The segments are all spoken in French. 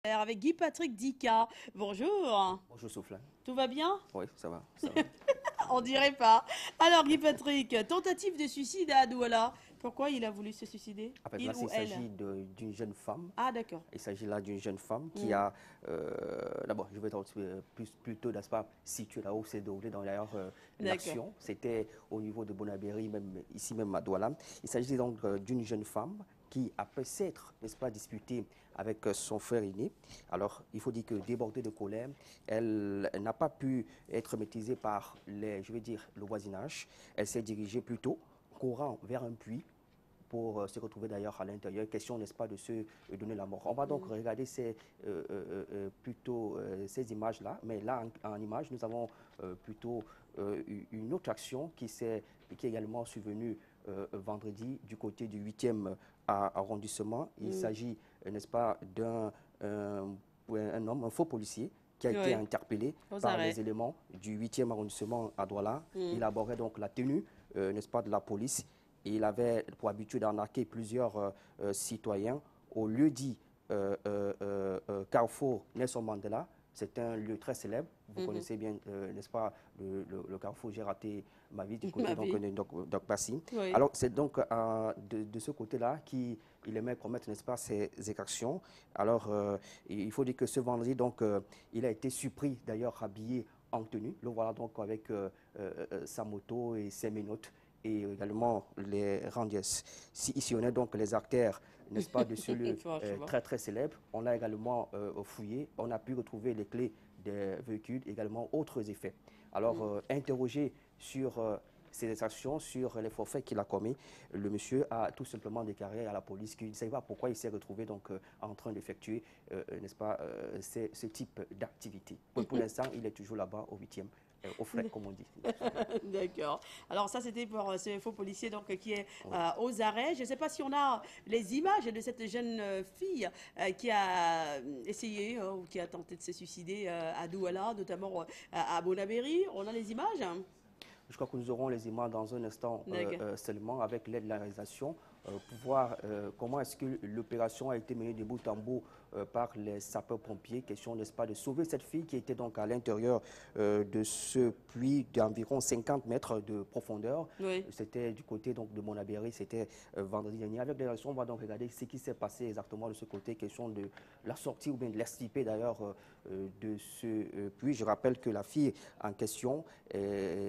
Avec Guy-Patrick Dika. Bonjour, Bonjour Souffle. tout va bien? Oui, ça va, ça va. On dirait pas. Alors Guy-Patrick, tentative de suicide à Douala. Pourquoi il a voulu se suicider? En fait, là, Il ou il elle? s'agit d'une jeune femme. Ah d'accord. Il s'agit là d'une jeune femme qui Hmm, a, d'abord, je vais être plutôt, n'est-ce pas, situé là où s'est déroulé dans d'ailleurs d'accord. l'action. C'était au niveau de Bonabéry, même ici même à Douala. Il s'agit donc d'une jeune femme qui a peut-être, n'est-ce pas, disputé avec son frère aîné. Alors, il faut dire que débordée de colère, elle n'a pas pu être maîtrisée par je vais dire, le voisinage. Elle s'est dirigée plutôt courant vers un puits pour se retrouver d'ailleurs à l'intérieur. Question, n'est-ce pas, de se donner la mort. On va donc Hmm. regarder plutôt ces images-là, mais là, en image, nous avons plutôt une autre action qui est également survenue vendredi du côté du 8e arrondissement. Il Hmm. s'agit, n'est-ce pas, un homme, un faux policier, qui a été Oui, interpellé aux par les arrêts. éléments du 8e arrondissement à Douala. Hmm. Il aborrait donc la tenue, n'est-ce pas, de la police. Et il avait pour habitude d'arnaquer plusieurs citoyens au lieu dit Carrefour Nelson Mandela. C'est un lieu très célèbre. Vous Mhm. connaissez bien, n'est-ce pas, le Carrefour. J'ai raté ma vie du Ma côté donc, vie. de Doc Bassi. Oui. Alors, c'est donc de ce côté-là qu'il aimait commettre, n'est-ce pas, ces exactions. Alors, il faut dire que ce vendredi, donc, il a été surpris, d'ailleurs, habillé en tenue. Le voilà donc avec sa moto et ses menottes et également les Randies. Si ici on a donc les artères, n'est-ce pas, de ce lieu Franchement. très très célèbre, on a également fouillé, on a pu retrouver les clés des véhicules, également autres effets. Alors, Hmm. interrogé sur ses actions, sur les forfaits qu'il a commis, le monsieur a tout simplement déclaré à la police qu'il ne savait pas pourquoi il s'est retrouvé donc en train d'effectuer, n'est-ce pas, ce type d'activité. Pour l'instant, il est toujours là-bas au 8e, au frais, comme on dit. D'accord. Alors ça, c'était pour ce faux policier donc qui est Oui. aux arrêts. Je ne sais pas si on a les images de cette jeune fille qui a essayé ou qui a tenté de se suicider à Douala, notamment à Bonabéry. On a les images? Je crois que nous aurons les images dans un instant D'accord. seulement avec l'aide de la réalisation pour voir comment est-ce que l'opération a été menée de bout en bout par les sapeurs-pompiers. Question, n'est-ce pas, de sauver cette fille qui était donc à l'intérieur de ce puits d'environ 50 mètres de profondeur. Oui. C'était du côté donc, de Monabéry, c'était vendredi dernier. Avec les réactions, on va donc regarder ce qui s'est passé exactement de ce côté. Question de la sortie ou bien de l'estirper d'ailleurs de ce puits. Je rappelle que la fille en question,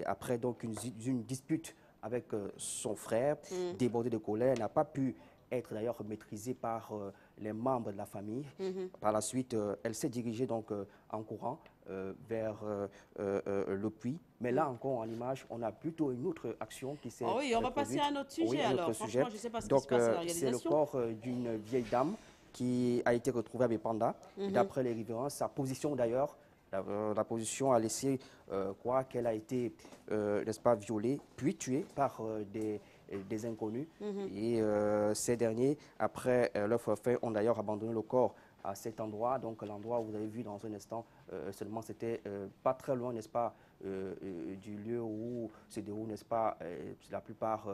après donc une dispute avec son frère, Mm. débordée de colère, n'a pas pu être d'ailleurs maîtrisée par les membres de la famille. Mhm. Par la suite, elle s'est dirigée donc en courant vers le puits. Mais Mm. là encore en image, on a plutôt une autre action qui Oh s'est oui, on va passer à produite. un autre Oui, sujet un autre alors. Franchement, sujet. je ne sais pas ce qui se Donc passe à la c'est le réalisation. corps d'une vieille dame qui a été retrouvée à Bépanda. Et Mhm. d'après les riverains, sa position d'ailleurs, la position a laissé croire qu'elle a été, n'est-ce pas, violée, puis tuée par des inconnus. Mhm. Et ces derniers, après leur forfait, ont d'ailleurs abandonné le corps à cet endroit. Donc l'endroit où vous avez vu dans un instant seulement, c'était pas très loin, n'est-ce pas, du lieu où se déroule, n'est-ce pas, la plupart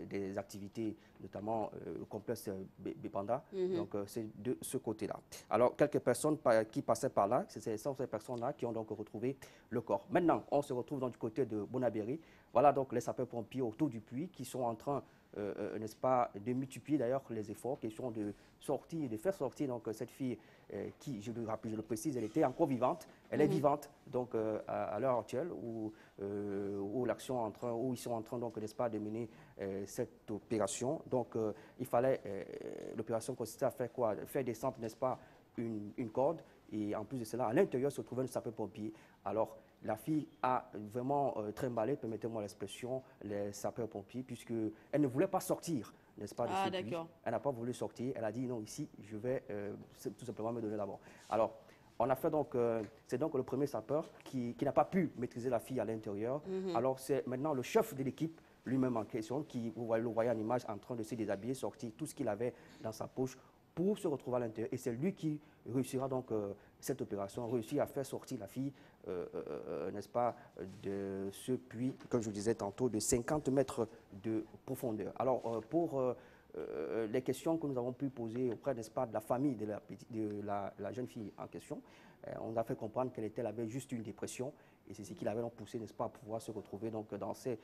des activités, notamment le complexe Bépanda. Mhm. Donc c'est de ce côté-là. Alors quelques personnes qui passaient par là, ce sont ces personnes-là qui ont donc retrouvé le corps. Maintenant, on se retrouve donc du côté de Bonabéry. Voilà donc les sapeurs-pompiers autour du puits qui sont en train, n'est-ce pas, de multiplier d'ailleurs les efforts, question de sortir, de faire sortir donc cette fille qui, je le rappelle, je le précise, elle était encore vivante. Elle est Mhm. vivante donc à l'heure actuelle où l'action où ils sont en train donc, n'est-ce pas, de mener cette opération. Donc il fallait, l'opération consistait à faire quoi? Faire descendre, n'est-ce pas, une corde. Et en plus de cela, à l'intérieur se trouvait un sapeur-pompier. Alors, la fille a vraiment trimballé, permettez-moi l'expression, les sapeurs-pompiers, puisqu'elle ne voulait pas sortir, n'est-ce pas, de ce Ah puits. d'accord. Elle n'a pas voulu sortir. Elle a dit non, ici, je vais tout simplement me donner la mort. Alors, on a fait donc, c'est donc le premier sapeur qui n'a pas pu maîtriser la fille à l'intérieur. Mhm. Alors, c'est maintenant le chef de l'équipe lui-même en question qui, vous voyez, le voyez en image, en train de se déshabiller, sortir tout ce qu'il avait dans sa poche pour se retrouver à l'intérieur. Et c'est lui qui réussira donc cette opération, réussir à faire sortir la fille, n'est-ce pas, de ce puits, comme je vous disais tantôt, de 50 mètres de profondeur. Alors, pour les questions que nous avons pu poser auprès, n'est-ce pas, de la famille de la jeune fille en question, on nous a fait comprendre qu'elle avait juste une dépression et c'est ce qui l'avait donc poussé, n'est-ce pas, à pouvoir se retrouver donc dans ce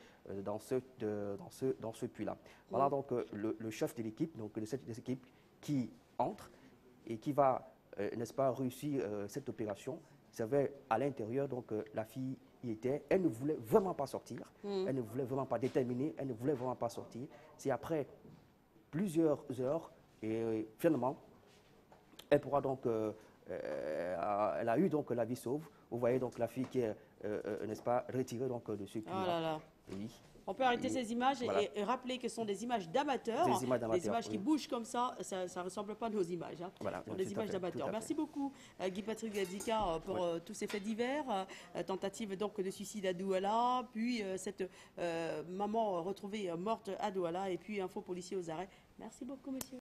puits-là. Voilà donc le chef de l'équipe, donc de cette équipe qui entre et qui va, n'est-ce pas, réussir cette opération. Vous savez, à l'intérieur, donc la fille y était. Elle ne voulait vraiment pas sortir. Elle ne voulait vraiment pas déterminer. Elle ne voulait vraiment pas sortir. C'est après plusieurs heures et finalement, elle pourra donc, elle a eu donc la vie sauve. Vous voyez donc la fille qui est, n'est-ce pas, retirée donc de ce puits-là. Oh là là. Oui. On peut arrêter ces images voilà. et rappeler que ce sont des images d'amateurs. Des images d'amateurs, Les images qui oui. bougent comme ça ne ressemblent pas à nos images. Hein. Voilà, Ce sont des tout à images fait, d'amateurs. tout à fait. Merci beaucoup, Guy-Patrick Gadika, pour tous ces faits divers. Tentative donc de suicide à Douala, puis cette maman retrouvée morte à Douala, et puis info policier aux arrêts. Merci beaucoup, monsieur.